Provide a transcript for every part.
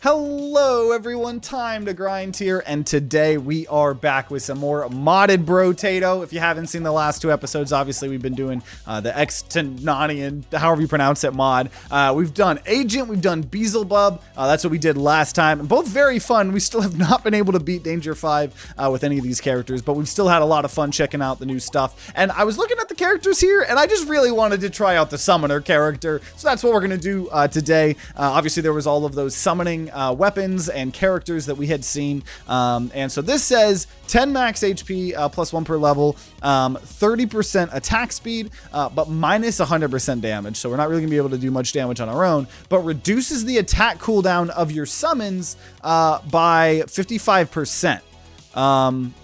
Hello everyone, TimeToGrind here, and today we are back with some more modded Brotato. If you haven't seen the last two episodes, obviously we've been doing the Extatonion, however you pronounce it, mod. We've done Agent, we've done Beelzebub, that's what we did last time. Both very fun. We still have not been able to beat Danger 5 with any of these characters, but we've still had a lot of fun checking out the new stuff. And I was looking at the characters here, and I just really wanted to try out the Summoner character, so that's what we're going to do today. Obviously there was all of those summoning weapons and characters that we had seen, and so this says 10 max HP plus 1 per level, 30% attack speed, but minus 100% damage, so we're not really gonna be able to do much damage on our own, but reduces the attack cooldown of your summons by 55%,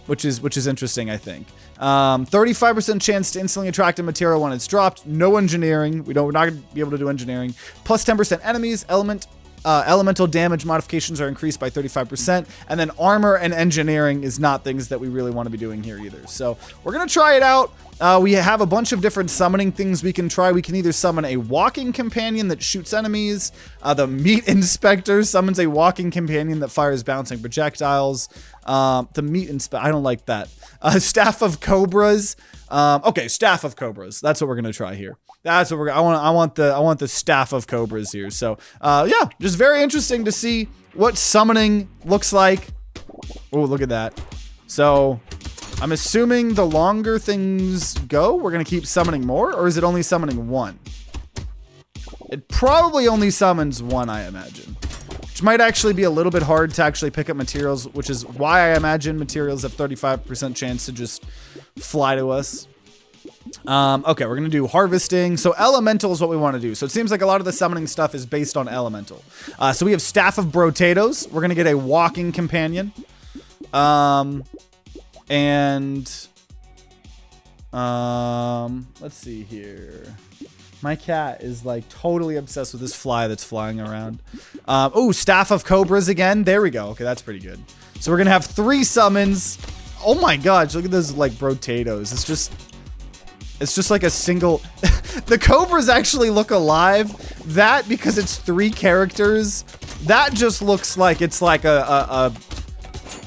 which is interesting, I think. 35% chance to instantly attract a material when it's dropped. No engineering. We're not going to be able to do engineering. Plus 10% enemies. Elemental damage modifications are increased by 35%. And then armor and engineering is not things that we really want to be doing here either. So we're going to try it out. We have a bunch of different summoning things we can try. We can either summon a walking companion that shoots enemies. The meat inspector summons a walking companion that fires bouncing projectiles. The meat inspector, I don't like that. Staff of cobras. Okay, staff of cobras. That's what we're gonna try here. That's what we're. I want the staff of cobras here. So yeah, just very interesting to see what summoning looks like. Oh, look at that. So I'm assuming the longer things go, we're gonna keep summoning more, or is it only summoning one? It probably only summons one, I imagine. Which might actually be a little bit hard to actually pick up materials, which is why I imagine materials have 35% chance to just fly to us. Okay, we're gonna do harvesting. So elemental is what we want to do. So it seems like a lot of the summoning stuff is based on elemental. So we have staff of Brotatoes. We're gonna get a walking companion. Let's see here. My cat is like totally obsessed with this fly that's flying around. Oh, staff of cobras again. There we go. Okay, that's pretty good. So we're gonna have 3 summons. Oh my gosh, look at those like Brotatoes. It's just like a single. The cobras actually look alive. That, because it's 3 characters, that just looks like it's like a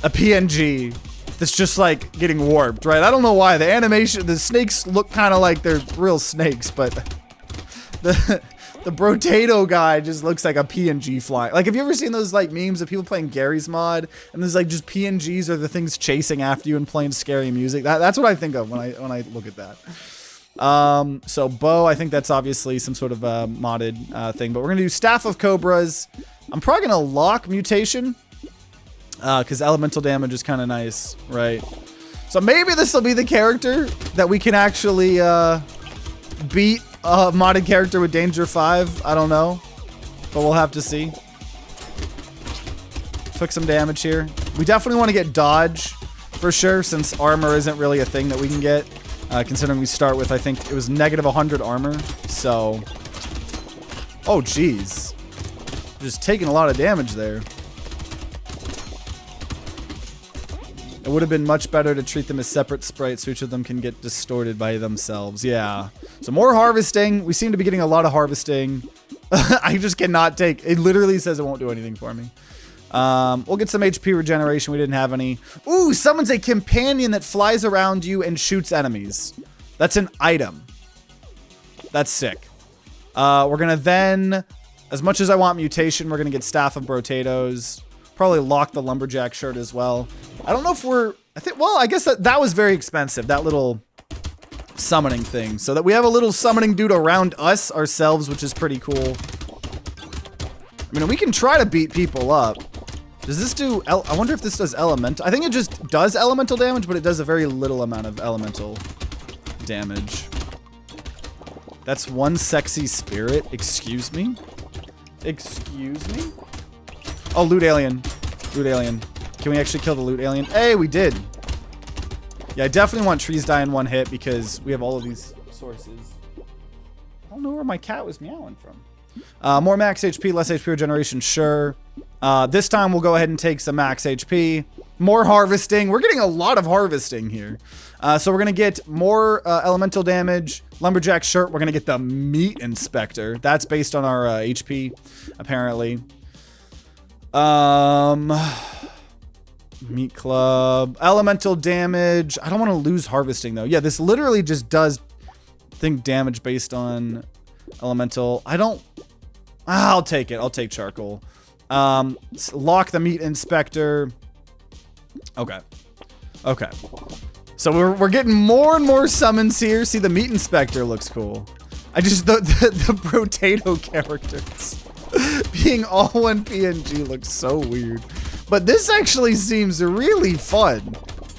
PNG that's just like getting warped, right? I don't know why. The animation, the snakes look kind of like they're real snakes, but the Brotato guy just looks like a PNG fly. Like, have you ever seen those like memes of people playing Gary's mod and there's like just PNGs or the things chasing after you and playing scary music? That's what I think of when I look at that. So bow, I think that's obviously some sort of modded thing, but we're gonna do staff of cobras. I'm probably gonna lock mutation because elemental damage is kind of nice, right? So maybe this will be the character that we can actually beat a modded character with Danger 5. I don't know, but we'll have to see. Took some damage here. We definitely want to get dodge for sure, since armor isn't really a thing that we can get, considering we start with, I think it was negative 100 armor. So, oh geez, just taking a lot of damage there. It would have been much better to treat them as separate sprites so each of them can get distorted by themselves. Yeah. So more harvesting. We seem to be getting a lot of harvesting. I just cannot take... It literally says it won't do anything for me. We'll get some HP regeneration. We didn't have any. Ooh, summons a companion that flies around you and shoots enemies. That's an item. That's sick. We're going to then... As much as I want mutation, we're going to get Staff of Brotatoes. Probably lock the lumberjack shirt as well. I don't know if we're... Well, I guess that was very expensive, that little summoning thing. So that we have a little summoning dude around us ourselves, which is pretty cool. I mean, we can try to beat people up. Does this do... I wonder if this does elemental... I think it just does elemental damage, but it does a very little amount of elemental damage. That's one sexy spirit. Excuse me? Excuse me? Oh, loot alien. Loot alien. Can we actually kill the loot alien? Hey, we did. Yeah, I definitely want trees die in one hit because we have all of these sources. I don't know where my cat was meowing from. More max HP, less HP regeneration, sure. This time we'll go ahead and take some max HP. More harvesting. We're getting a lot of harvesting here. So we're going to get more elemental damage. Lumberjack shirt. We're going to get the meat inspector. That's based on our HP, apparently. Meat club, elemental damage. I don't want to lose harvesting though. Yeah, this literally just does think damage based on elemental. I'll take it. I'll take charcoal. Lock the meat inspector. Okay. Okay. So we're getting more and more summons here. See, the meat inspector looks cool. The Brotato characters being all one PNG looks so weird. But this actually seems really fun.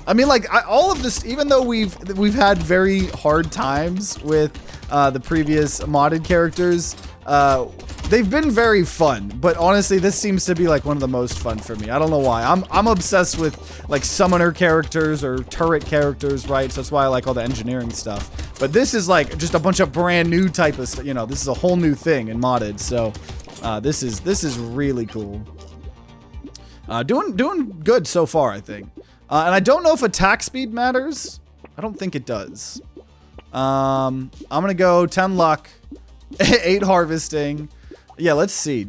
I mean, like, all of this, even though we've had very hard times with the previous modded characters, they've been very fun. But honestly, this seems to be like one of the most fun for me. I don't know why. I'm obsessed with like summoner characters or turret characters, right? So that's why I like all the engineering stuff. But this is like just a bunch of brand new type of stuff. You know, this is a whole new thing in modded. So this is really cool. Doing good so far, I think. And I don't know if attack speed matters. I don't think it does. I'm gonna go 10 luck, 8 harvesting. Yeah, let's see.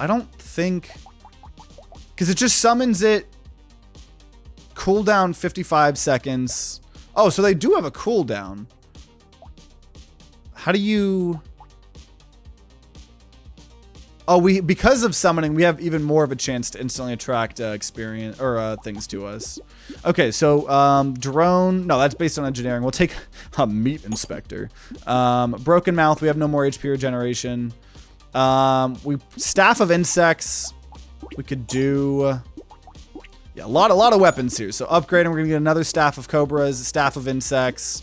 I don't think, because it just summons it. Cooldown 55 seconds. Oh, so they do have a cooldown. How do you? Oh, because of summoning, we have even more of a chance to instantly attract experience or things to us. Okay, so drone. No, that's based on engineering. We'll take a meat inspector. Broken mouth. We have no more HP regeneration. Staff of insects. We could do. Yeah, a lot of weapons here. So upgrade, and we're gonna get another staff of cobras, staff of insects.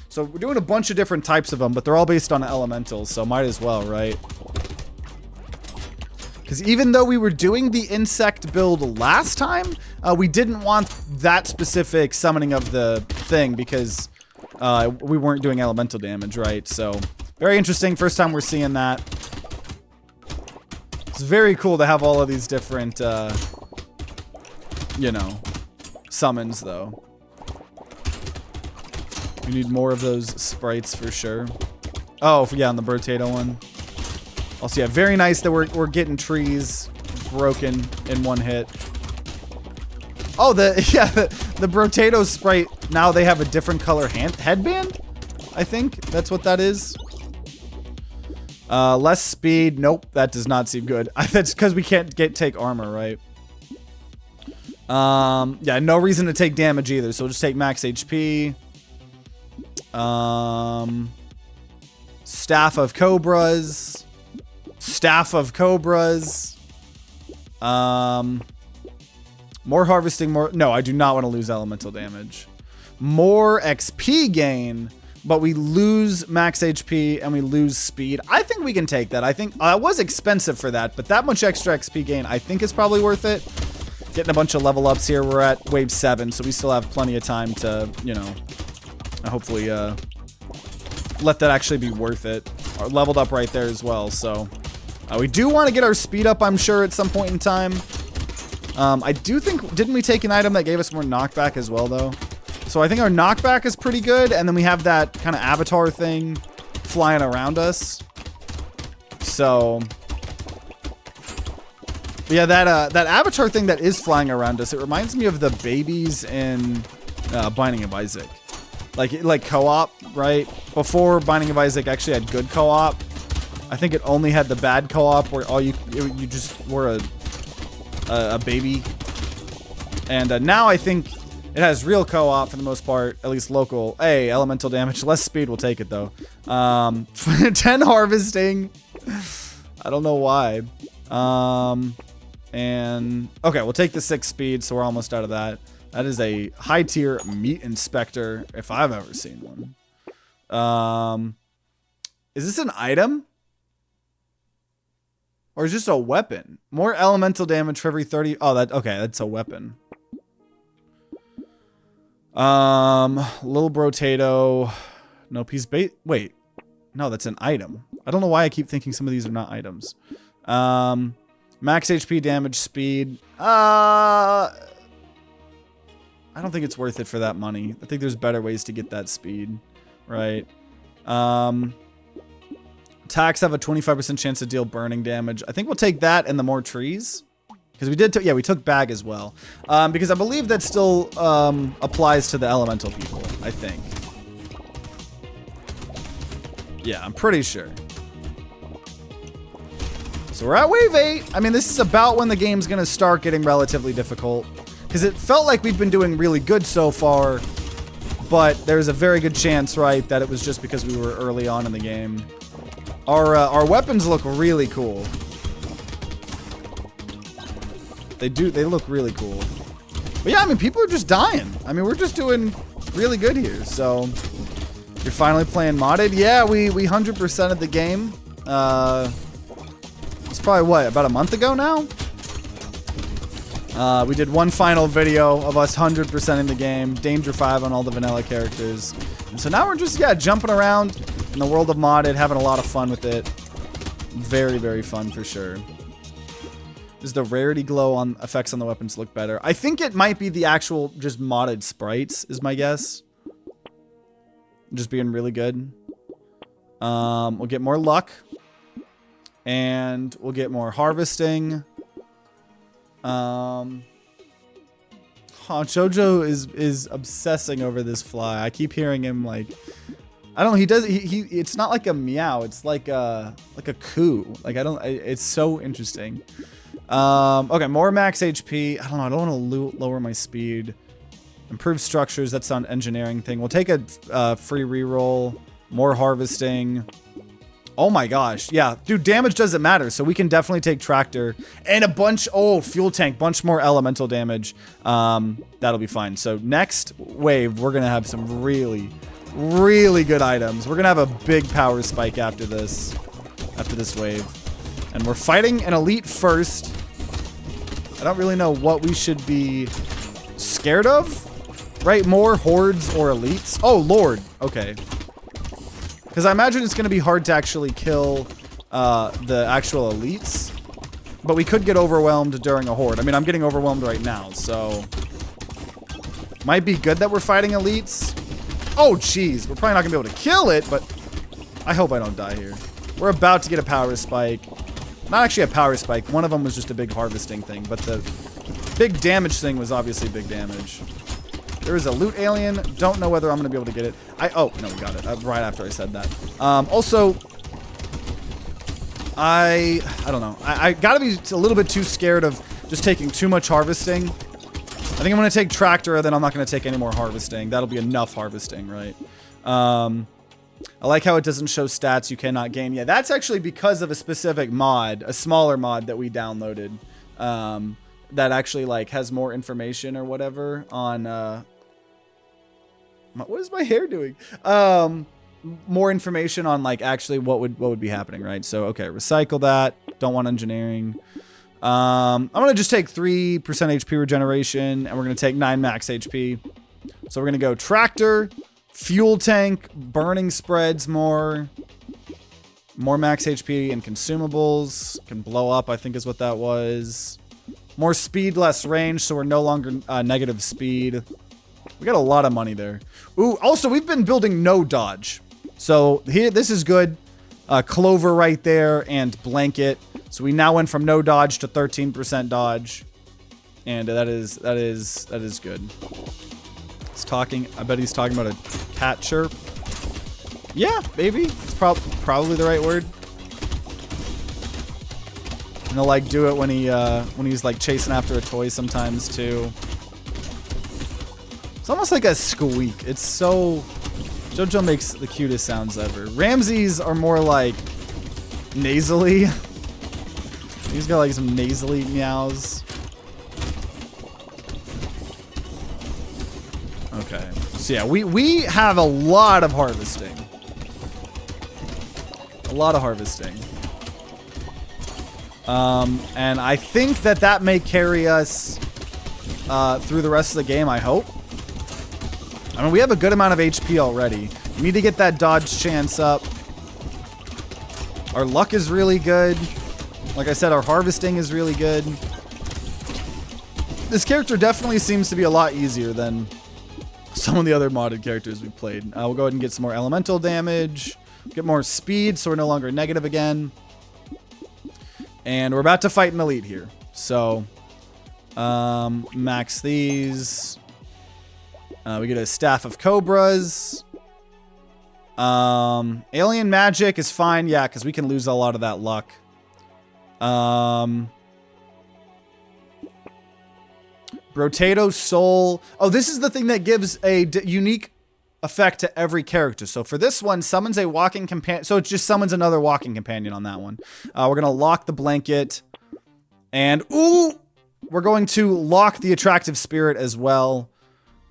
So we're doing a bunch of different types of them, but they're all based on elementals. So might as well, right? Because even though we were doing the insect build last time, we didn't want that specific summoning of the thing because we weren't doing elemental damage, right? So very interesting. First time we're seeing that. It's very cool to have all of these different, you know, summons though. We need more of those sprites for sure. Oh, yeah, on the Brotato one. Also, yeah, very nice that we're getting trees broken in one hit. Oh, the Brotato sprite, now they have a different color headband? I think that's what that is. Less speed. Nope, that does not seem good. That's because we can't take armor, right? Yeah, no reason to take damage either, so we'll just take max HP. Staff of cobras. Staff of cobras. More harvesting, more. No, I do not want to lose elemental damage. More XP gain, but we lose max HP and we lose speed. I think we can take that. I think it was expensive for that, but that much extra XP gain, I think is probably worth it. Getting a bunch of level ups here. We're at wave 7, so we still have plenty of time to, you know, hopefully let that actually be worth it. Leveled up right there as well, so. We do want to get our speed up, I'm sure, at some point in time. I do think, didn't we take an item that gave us more knockback as well, though? So I think our knockback is pretty good, and then we have that kind of avatar thing flying around us. So, yeah, that avatar thing that is flying around us, it reminds me of the babies in Binding of Isaac. Like co-op, right? Before Binding of Isaac actually had good co-op. I think it only had the bad co-op where all you just were a baby. And now I think it has real co-op for the most part, at least local. Hey, elemental damage, less speed, we'll take it though. 10 harvesting. I don't know why. And okay, we'll take the 6 speed, so we're almost out of that. That is a high tier meat inspector, if I've ever seen one. Is this an item? Or is this a weapon? More elemental damage for every 30. Oh, okay, that's a weapon. Little Brotato. Nope, he's wait. No, that's an item. I don't know why I keep thinking some of these are not items. Max HP damage, speed. I don't think it's worth it for that money. I think there's better ways to get that speed, right? Attacks have a 25% chance to deal burning damage. I think we'll take that and the more trees. Because we did, yeah, we took bag as well. Because I believe that still applies to the elemental people, I think. Yeah, I'm pretty sure. So we're at wave 8. I mean, this is about when the game's going to start getting relatively difficult. Because it felt like we've been doing really good so far. But there's a very good chance, right, that it was just because we were early on in the game. Our weapons look really cool. They look really cool. But yeah, I mean, people are just dying. I mean, we're just doing really good here. So, you're finally playing modded? Yeah, we 100%ed the game. It's probably, what, about a month ago now? We did one final video of us 100%ing the game. Danger 5 on all the vanilla characters. And so now we're just, yeah, jumping around in the world of modded, having a lot of fun with it. Very, very fun for sure. Does the rarity glow on effects on the weapons look better? I think it might be the actual just modded sprites, is my guess. Just being really good. We'll get more luck. And we'll get more harvesting. Jojo is obsessing over this fly. I keep hearing him like, I don't know, he does, it's not like a meow, it's like a coo. Like, it's so interesting. Okay, more max HP. I don't know, I don't want to lower my speed. Improve structures, that's an engineering thing. We'll take a free reroll. More harvesting. Oh my gosh, yeah. Dude, damage doesn't matter, so we can definitely take tractor. And a bunch, oh, fuel tank, bunch more elemental damage. That'll be fine. So next wave, we're gonna have some really, really good items. We're gonna have a big power spike after this wave. And we're fighting an elite first. I don't really know what we should be scared of, right? More hordes or elites? Oh, Lord. Okay. Because I imagine it's going to be hard to actually kill the actual elites. But we could get overwhelmed during a horde. I mean, I'm getting overwhelmed right now, so... Might be good that we're fighting elites. Oh, jeez. We're probably not going to be able to kill it, but... I hope I don't die here. We're about to get a power spike. Not actually a power spike. One of them was just a big harvesting thing, but the big damage thing was obviously big damage. There is a loot alien. Don't know whether I'm going to be able to get it. Oh, no, we got it. Right after I said that. Also, I don't know. I got to be a little bit too scared of just taking too much harvesting. I think I'm going to take tractor, and then I'm not going to take any more harvesting. That'll be enough harvesting, right? I like how it doesn't show stats you cannot gain. Yeah, that's actually because of a specific mod, a smaller mod that we downloaded, that actually like has more information or whatever on, what is my hair doing? More information on like actually what would be happening, right? So, okay, recycle that. Don't want engineering. I'm going to just take 3% HP regeneration, and we're going to take 9 max HP. So we're going to go tractor, fuel tank, burning spreads more max HP and consumables. Can blow up, I think is what that was. More speed, less range, so we're no longer negative speed. We got a lot of money there. Ooh, also we've been building no dodge. So here, this is good. Clover right there and blanket. So we now went from no dodge to 13% dodge. And that is good. He's talking, I bet he's talking about a cat chirp. Yeah, maybe. It's probably the right word. And he'll like do it when he's like chasing after a toy sometimes too. It's almost like a squeak. It's so... JoJo makes the cutest sounds ever. Ramses are more like nasally. He's got like some nasally meows. Okay. So yeah, we have a lot of harvesting. A lot of harvesting. And I think that may carry us through the rest of the game, I hope. I mean, we have a good amount of HP already. We need to get that dodge chance up. Our luck is really good. Like I said, our harvesting is really good. This character definitely seems to be a lot easier than some of the other modded characters we played. We'll go ahead and get some more elemental damage. Get more speed, so we're no longer negative again. And we're about to fight an elite here. So, Max these. We get a staff of cobras. Alien magic is fine. Yeah, because we can lose a lot of that luck. Brotato soul. Oh, this is the thing that gives a unique effect to every character. So for this one, summons a walking companion. So it just summons another walking companion on that one. We're going to lock the blanket. And, ooh, we're going to lock the attractive spirit as well.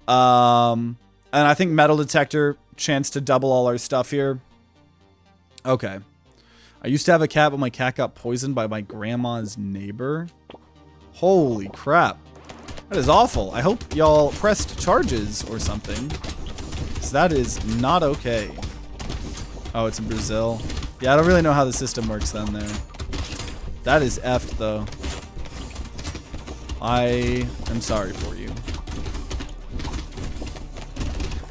And I think metal detector, chance to double all our stuff here. Okay. I used to have a cat, but my cat got poisoned by my grandma's neighbor. Holy crap. That is awful. I hope y'all pressed charges or something. Because that is not okay. Oh, it's in Brazil. Yeah, I don't really know how the system works then there. That is effed, though. I am sorry for you.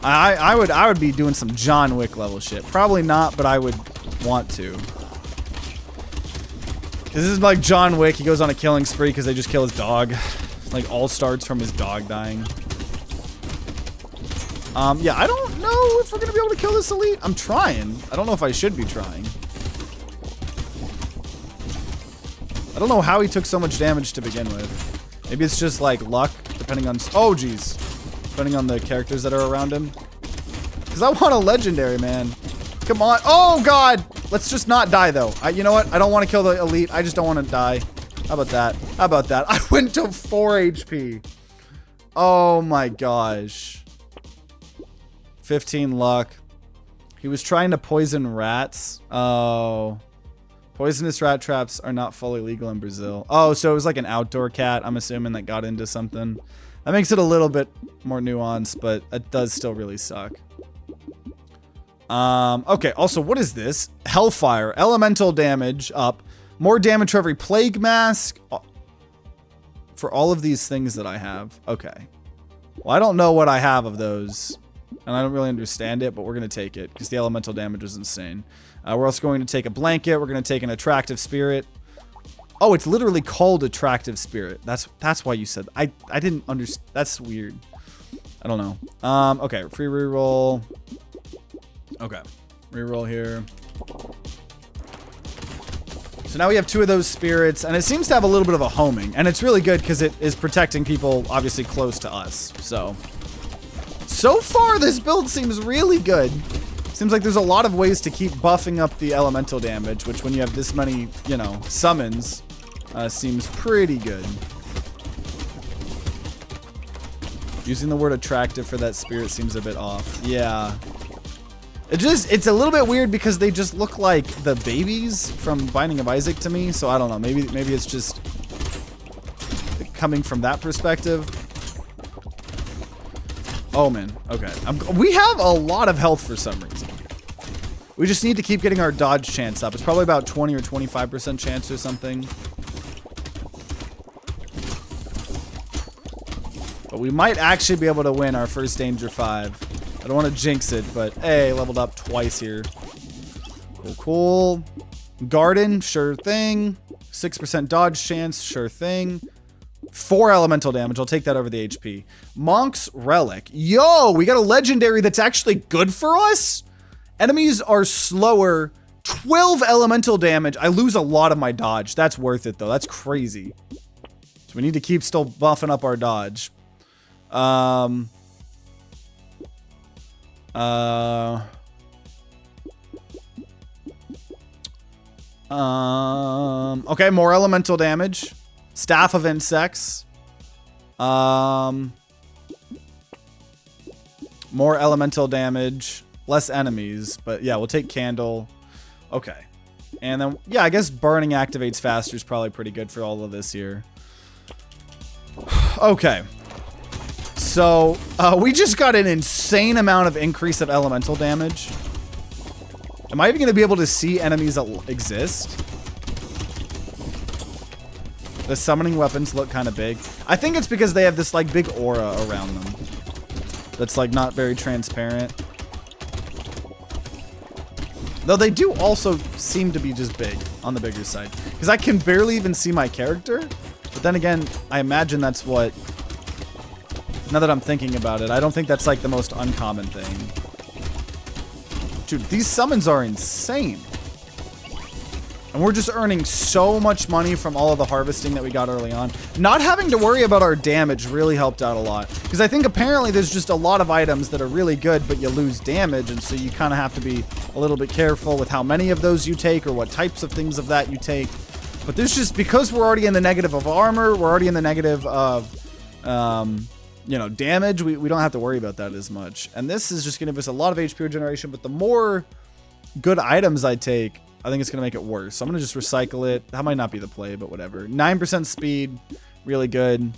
I would be doing some John Wick level shit. Probably not, but I would want to. This is like John Wick. He goes on a killing spree because they just kill his dog. Like, all starts from his dog dying. Yeah, I don't know if we're going to be able to kill this elite. I'm trying. I don't know if I should be trying. I don't know how he took so much damage to begin with. Maybe it's just, like, luck, depending on... Oh, jeez. Depending on the characters that are around him. Because I want a legendary, man. Come on. Oh, God. Let's just not die, though. You know what? I don't want to kill the elite. I just don't want to die. How about that? How about that? I went to 4 HP. Oh, my gosh. 15 luck. He was trying to poison rats. Oh. Poisonous rat traps are not fully legal in Brazil. Oh, so it was like an outdoor cat, I'm assuming, that got into something. That makes it a little bit more nuanced, but it does still really suck. Okay, also, what is this? Hellfire. Elemental damage up. More damage for every plague mask. For all of these things that I have. Okay. Well, I don't know what I have of those. And I don't really understand it, but we're going to take it. Because the elemental damage is insane. We're also going to take a blanket. We're going to take an attractive spirit. Oh, it's literally called attractive spirit. That's why you said... I didn't understand. That's weird. I don't know. Okay, free reroll. Okay. Reroll here. So now we have 2 of those spirits, and it seems to have a little bit of a homing, and it's really good because it is protecting people obviously close to us. So far this build seems really good. Seems like there's a lot of ways to keep buffing up the elemental damage, which when you have this many, you know, summons, seems pretty good. Using the word attractive for that spirit seems a bit off. Yeah. It's a little bit weird because they just look like the babies from Binding of Isaac to me. So I don't know. Maybe it's just coming from that perspective. Oh man. Okay. We have a lot of health for some reason. We just need to keep getting our dodge chance up. It's probably about 20 or 25% chance or something. But we might actually be able to win our first Danger 5. I don't want to jinx it, but hey, leveled up twice here. Cool. Garden, sure thing. 6% dodge chance, sure thing. 4 elemental damage. I'll take that over the HP. Monk's Relic. Yo, we got a legendary that's actually good for us. Enemies are slower. 12 elemental damage. I lose a lot of my dodge. That's worth it, though. That's crazy. So we need to keep still buffing up our dodge. Okay, more elemental damage. Staff of Insects. More elemental damage. Less enemies, but yeah, we'll take Candle. Okay. And then, yeah, I guess Burning activates faster is probably pretty good for all of this here. Okay. So, we just got an insane amount of increase of elemental damage. Am I even going to be able to see enemies that exist? The summoning weapons look kind of big. I think it's because they have this, like, big aura around them. That's, like, not very transparent. Though they do also seem to be just big, on the bigger side. Because I can barely even see my character. But then again, I imagine that's what... Now that I'm thinking about it, I don't think that's like the most uncommon thing. Dude, these summons are insane. And we're just earning so much money from all of the harvesting that we got early on. Not having to worry about our damage really helped out a lot. Because I think apparently there's just a lot of items that are really good, but you lose damage. And so you kind of have to be a little bit careful with how many of those you take or what types of things of that you take. But there's just, because we're already in the negative of armor, we're already in the negative of, you know, damage, we don't have to worry about that as much. And this is just going to give us a lot of HP regeneration, but the more good items I take, I think it's going to make it worse. So I'm going to just recycle it. That might not be the play, but whatever. 9% speed, really good.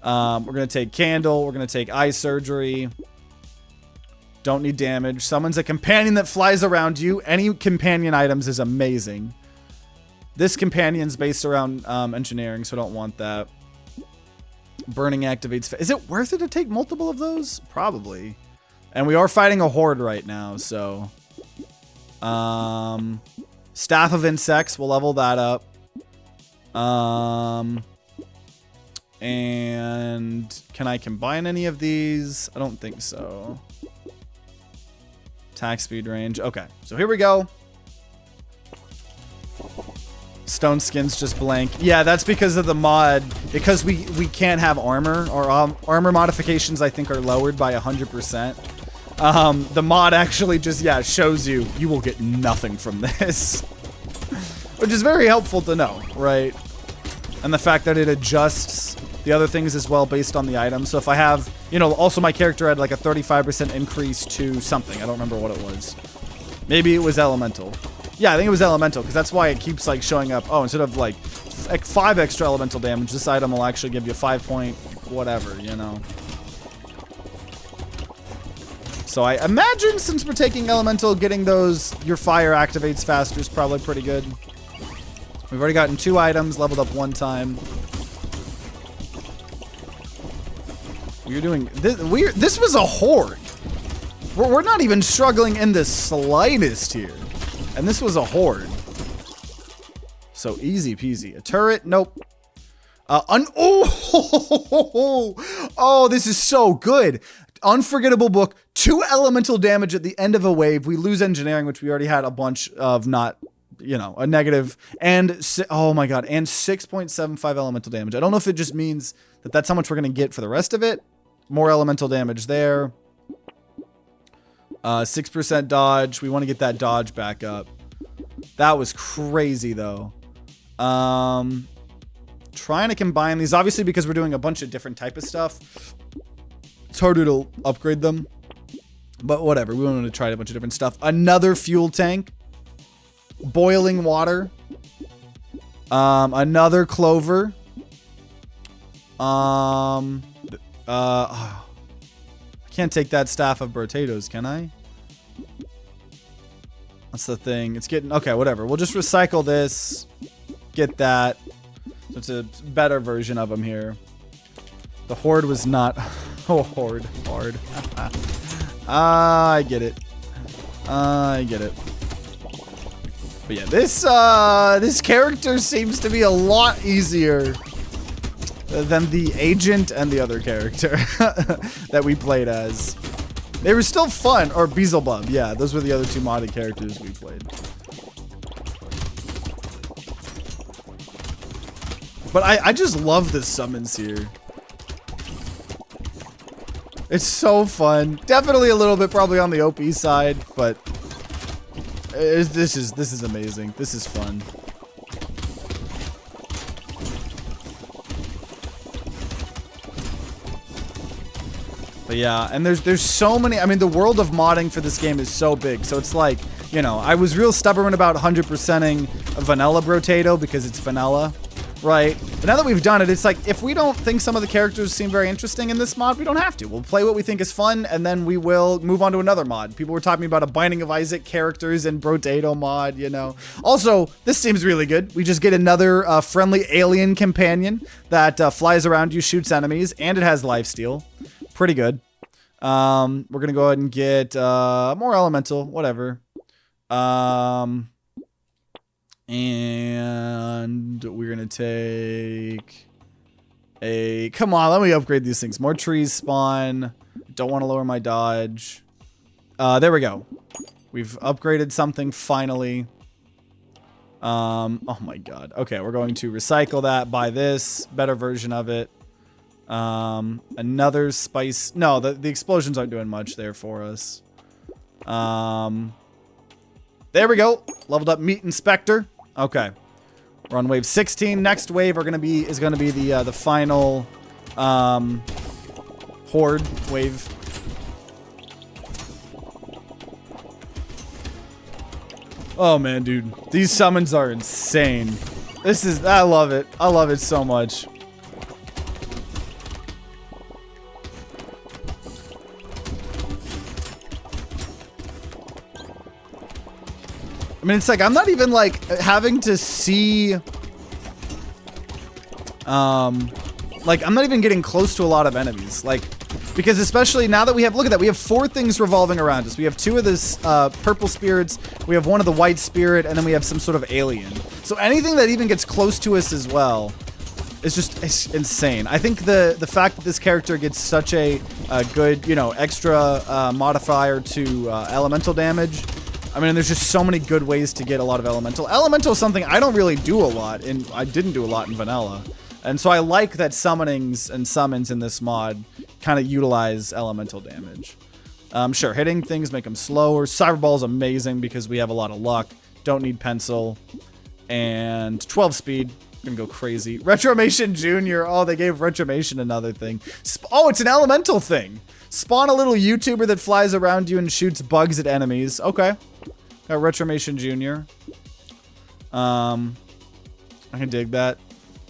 We're going to take Candle. We're going to take Eye Surgery. Don't need damage. Summons a companion that flies around you. Any companion items is amazing. This companion's based around engineering, so I don't want that. Burning activates. Is it worth it to take multiple of those? Probably. And we are fighting a horde right now, so... Staff of Insects, we'll level that up. And can I combine any of these? I don't think so. Attack speed range. Okay, so here we go. Stone skin's just blank. Yeah, that's because of the mod. Because we can't have armor. Or armor modifications, I think, are lowered by 100%. The mod actually just, yeah, shows you will get nothing from this. Which is very helpful to know, right? And the fact that it adjusts the other things as well based on the item. So if I have, you know, also my character had like a 35% increase to something. I don't remember what it was. Maybe it was elemental. Yeah, I think it was elemental, because that's why it keeps like showing up. Oh, instead of like 5 extra elemental damage, this item will actually give you 5 point whatever, you know. So I imagine since we're taking elemental, getting those, your fire activates faster is probably pretty good. We've already gotten 2 items, leveled up 1 time. We're doing this. This was a horde. We're not even struggling in the slightest here. And this was a horde. So easy peasy. A turret? Nope. Oh, this is so good. Unforgettable book. 2 elemental damage at the end of a wave. We lose engineering, which we already had a bunch of, not, you know, a negative. And, oh my god, and 6.75 elemental damage. I don't know if it just means that that's how much we're going to get for the rest of it. More elemental damage there. 6% dodge. We want to get that dodge back up. That was crazy, though. Trying to combine these, obviously, because we're doing a bunch of different type of stuff. It's harder to upgrade them. But whatever. We wanted to try a bunch of different stuff. Another fuel tank. Boiling water. Another clover. I can't take that staff of Brotato's, can I? That's the thing. It's getting... Okay, whatever. We'll just recycle this. Get that. So it's a better version of them here. The horde was not... Oh, horde. Hard. I get it. I get it. But yeah, this character seems to be a lot easier than the agent and the other character that we played as. They were still fun. Or Beelzebub. Yeah, those were the other 2 modded characters we played. But I just love the summons here. It's so fun. Definitely a little bit probably on the OP side, but this is amazing. This is fun. But yeah, and there's so many. I mean, the world of modding for this game is so big. So it's like, you know, I was real stubborn about 100%ing vanilla Brotato because it's vanilla, right? But now that we've done it, it's like, if we don't think some of the characters seem very interesting in this mod, we don't have to. We'll play what we think is fun, and then we will move on to another mod. People were talking about a Binding of Isaac characters and Brotato mod, you know. Also, this seems really good. We just get another friendly alien companion that flies around you, shoots enemies, and it has lifesteal. Pretty good. We're gonna go ahead and get more elemental, whatever. And we're gonna take Come on, let me upgrade these things. More trees spawn. Don't want to lower my dodge. There we go. We've upgraded something finally. Oh my god. Okay, we're going to recycle that, buy this, better version of it. Another spice. No, the explosions aren't doing much there for us. There we go. Leveled up meat inspector. Okay. We're on wave 16. Next wave is gonna be the final horde wave. Oh man, dude. These summons are insane. I love it. I love it so much. I mean, it's like, I'm not even like having to see, like, I'm not even getting close to a lot of enemies. Like, because especially now that we have, look at that, we have 4 things revolving around us. We have 2 of this purple spirits, we have 1 of the white spirit, and then we have some sort of alien. So anything that even gets close to us as well is just insane. I think the fact that this character gets such a good, you know, extra modifier to elemental damage. I mean, there's just so many good ways to get a lot of elemental. Elemental is something I don't really do a lot, and I didn't do a lot in vanilla. And so I like that summonings and summons in this mod kind of utilize elemental damage. Sure, hitting things make them slower. Cyberball is amazing because we have a lot of luck. Don't need pencil. And 12 speed. Gonna go crazy. Retromation Jr. Oh, they gave Retromation another thing. Oh, it's an elemental thing. Spawn a little YouTuber that flies around you and shoots bugs at enemies. Okay. Got Retromation Jr. I can dig that.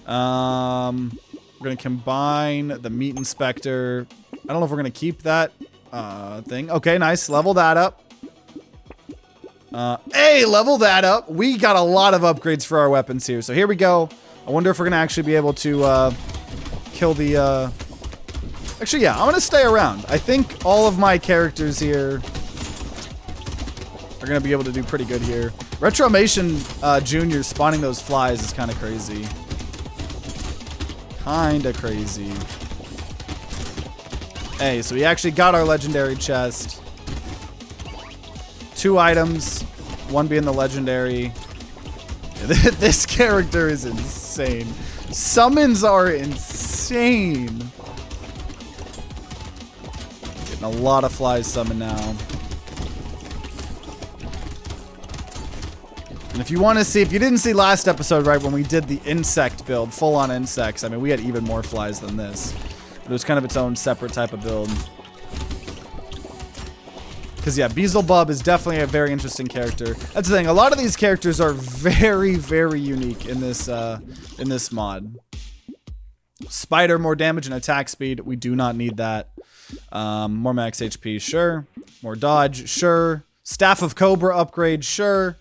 We're gonna combine the meat inspector. I don't know if we're gonna keep that thing. Okay, nice. Level that up. Hey, level that up. We got a lot of upgrades for our weapons here. So here we go. I wonder if we're gonna actually be able to kill the actually, yeah, I'm gonna stay around. I think all of my characters here are gonna be able to do pretty good here. Retromation Jr. spawning those flies is kind of crazy. Kinda crazy. Hey, so we actually got our legendary chest. 2 items, 1 being the legendary. This character is insane. Summons are insane. Getting a lot of flies summoned now. And if you want to see, if you didn't see last episode, right, when we did the insect build, full on insects, I mean, we had even more flies than this. It was kind of its own separate type of build. Because, yeah, Beelzebub is definitely a very interesting character. That's the thing. A lot of these characters are very, very unique in this mod. Spider, more damage and attack speed. We do not need that. More max HP, sure. More dodge, sure. Staff of Cobra upgrade, sure.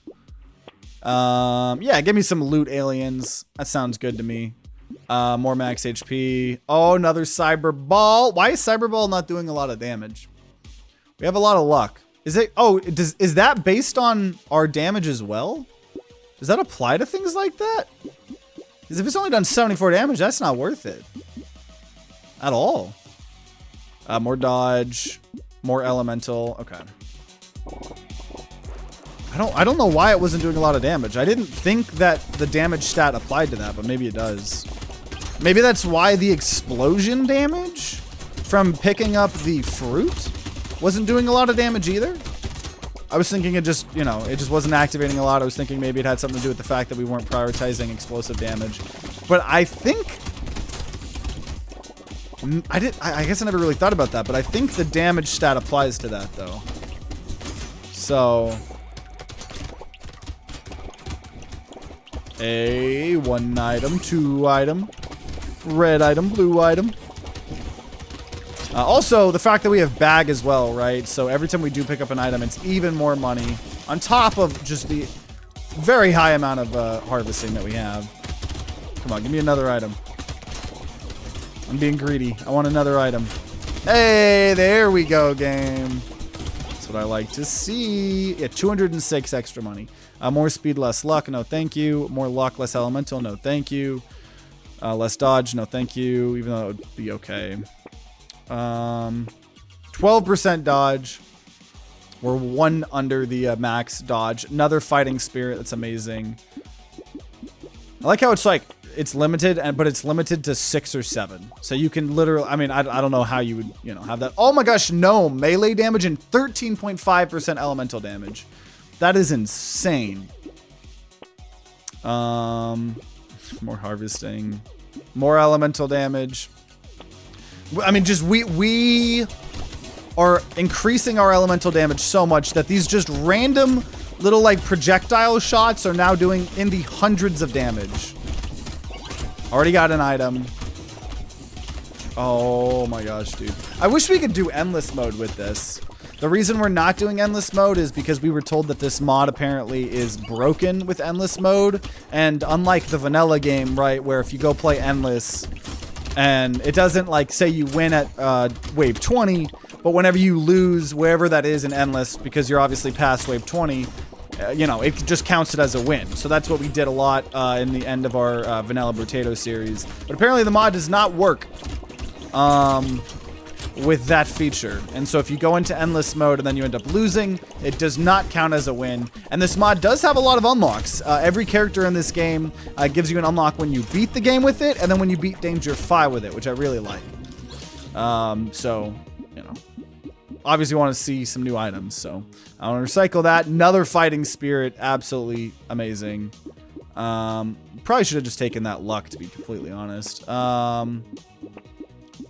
Yeah, give me some loot aliens. That sounds good to me. More max HP. Oh, another Cyber Ball. Why is Cyber Ball not doing a lot of damage? We have a lot of luck. Is it? Oh, is that based on our damage as well? Does that apply to things like that? Because if it's only done 74 damage, that's not worth it. At all. More dodge. More elemental. Okay. I don't know why it wasn't doing a lot of damage. I didn't think that the damage stat applied to that, but maybe it does. Maybe that's why the explosion damage from picking up the fruit wasn't doing a lot of damage either. I was thinking it just, you know, it just wasn't activating a lot. I was thinking maybe it had something to do with the fact that we weren't prioritizing explosive damage. But I think I guess I never really thought about that, but I think the damage stat applies to that though. So a 1 item, 2 item, red item, blue item. Also, the fact that we have bag as well, right? So every time we do pick up an item, it's even more money on top of just the very high amount of harvesting that we have. Come on, give me another item. I'm being greedy. I want another item. Hey, there we go, game. That's what I like to see. Yeah, 206 extra money. More speed, less luck. No, thank you. More luck, less elemental. No, thank you. Less dodge, no thank you, even though it would be okay. 12% dodge. We're 1 under the max dodge. Another fighting spirit, that's amazing. I like how it's like, it's limited, but it's limited to 6 or 7. So you can literally, I mean, I don't know how you would, you know, have that. Oh my gosh, no, melee damage and 13.5% elemental damage. That is insane. More harvesting, more elemental damage. I mean, just we are increasing our elemental damage so much that these just random little like projectile shots are now doing in the hundreds of damage. Already got an item. Oh my gosh, dude. I wish we could do endless mode with this. The reason we're not doing endless mode is because we were told that this mod apparently is broken with endless mode. And unlike the vanilla game, right, where if you go play endless and it doesn't like say you win at wave 20, but whenever you lose wherever that is in endless, because you're obviously past wave 20, you know, it just counts it as a win. So that's what we did a lot in the end of our vanilla Brotato series. But apparently the mod does not work with that feature. And so if you go into endless mode and then you end up losing, it does not count as a win. And this mod does have a lot of unlocks. Every character in this game gives you an unlock when you beat the game with it, and then when you beat Danger 5 with it, which I really like. So, you know, obviously want to see some new items. So I want to recycle that. Another fighting spirit, absolutely amazing. Probably should have just taken that luck, to be completely honest.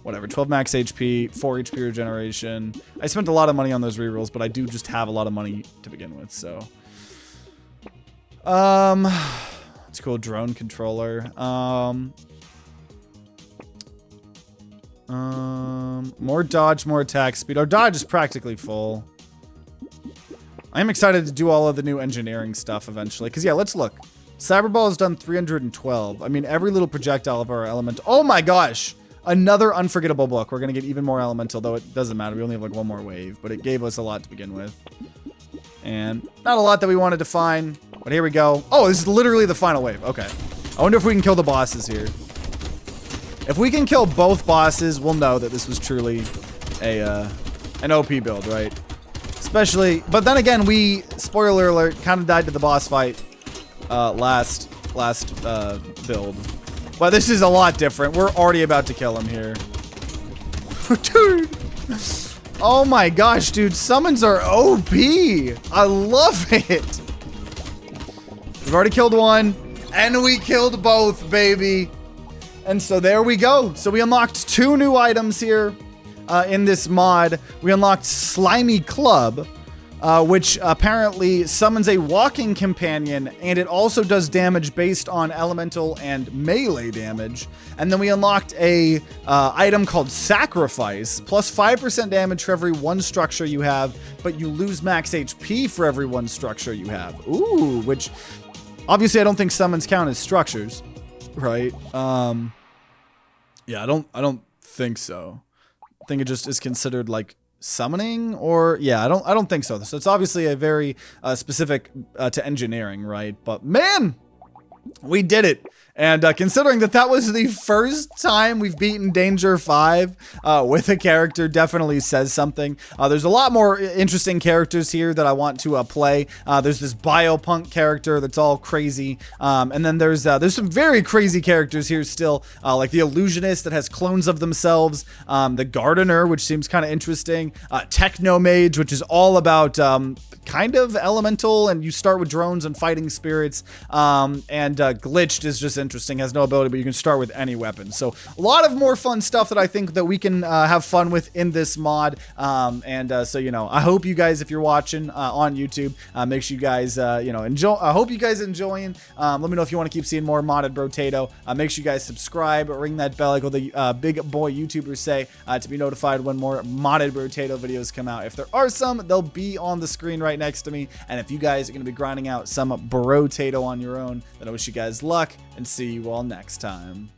Whatever, 12 max HP, 4 HP regeneration. I spent a lot of money on those rerolls, but I do just have a lot of money to begin with, so. It's cool, drone controller. More dodge, more attack speed. Our dodge is practically full. I'm excited to do all of the new engineering stuff eventually, because yeah, let's look. Cyberball has done 312. I mean, every little projectile of our element. Oh my gosh! Another unforgettable book. We're going to get even more elemental, though it doesn't matter. We only have like 1 more wave, but it gave us a lot to begin with. And not a lot that we wanted to find, but here we go. Oh, this is literally the final wave. Okay. I wonder if we can kill the bosses here. If we can kill both bosses, we'll know that this was truly an OP build, right? Especially, but then again, we, spoiler alert, kind of died to the boss fight last build. But this is a lot different. We're already about to kill him here. Dude. Oh my gosh, dude. Summons are OP. I love it. We've already killed one. And we killed both, baby. And so there we go. So we unlocked 2 new items here in this mod. We unlocked Slimy Club, which apparently summons a walking companion, and it also does damage based on elemental and melee damage. And then we unlocked a item called Sacrifice, plus 5% damage for every 1 structure you have, but you lose max HP for every 1 structure you have. Ooh, which obviously I don't think summons count as structures, right? Yeah, I don't think so. I think it just is considered like summoning, or yeah, I don't think so. So it's obviously a very specific to engineering, right? But man, we did it. And considering that was the first time we've beaten Danger 5 with a character, definitely says something. There's a lot more interesting characters here that I want to play. There's this biopunk character that's all crazy. And then there's some very crazy characters here still, like the illusionist that has clones of themselves, the gardener, which seems kind of interesting, techno mage, which is all about kind of elemental, and you start with drones and fighting spirits, and glitched is just interesting, has no ability, but you can start with any weapon. So a lot of more fun stuff that I think that we can have fun with in this mod. So, you know, I hope you guys, if you're watching on YouTube, make sure you guys, you know, enjoy. I hope you guys enjoying. Let me know if you want to keep seeing more modded Brotato. Make sure you guys subscribe, ring that bell like all the big boy YouTubers say, to be notified when more modded Brotato videos come out. If there are some, they'll be on the screen right next to me. And if you guys are going to be grinding out some Brotato on your own, then I wish you guys luck, and see you all next time.